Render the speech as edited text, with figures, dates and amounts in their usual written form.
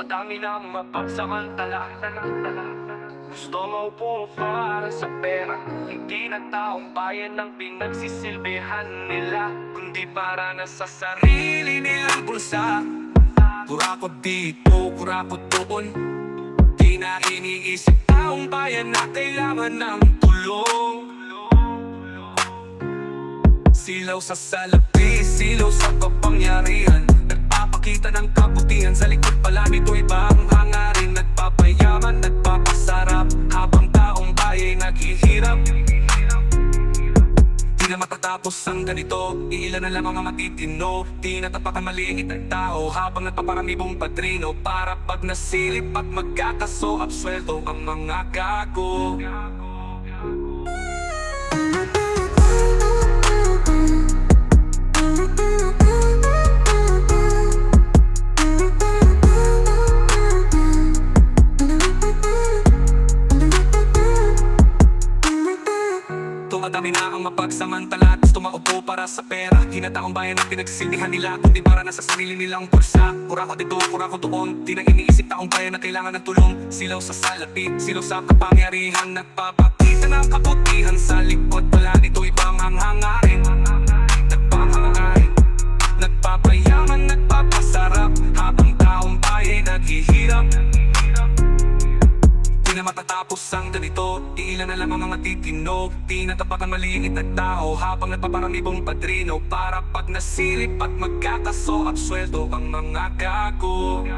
Madami na mapagsamantala. Gusto mo po para sa pera, hindi na taong bayan ang pinagsisilbihan nila, kundi para na sa sarili nilang bulsa. Pura ko dito, pura ko doon, di na iniisip taong bayan na kailangan ng tulong. Silaw sa salapi, silaw sa kapangyarihan, nagpapakita ng kabutihan, sa likod pala nito iba ang hangarin. Nagpapayaman, nagpapasarap, habang taong bayan naghihirap. Di na matatapos ang ganito, ilan na lamang ang matitino. Di natapakan maliit ang tao, habang nagpaparami buong padrino, para pag nasilip at magkakaso, absuelto ang mga gago. Madami na ang mapagsamantala, gusto maupo para sa pera. Di na taong bayan ang pinagsisilbihan nila, kundi para na sa sarili nilang pulsa. Pura ko dito, pura ko doon, di na iniisip taong bayan na kailangan ng tulong. Silaw sa salapi, silaw sa kapangyarihan, nagpapakita ng kabutihan, sa likod pala nito ibang ang hangarin. Nagpapangarin, nagpapayaman, nagpapasarap, habang taong bayan naghihirap. Di na matatapos ang ganito, ilan na lamang ang matitino. Di natapakan maliit at tao, habang nagpaparami buong padrino, para pag nasilip at magkakaso, absuelto ang mga gago.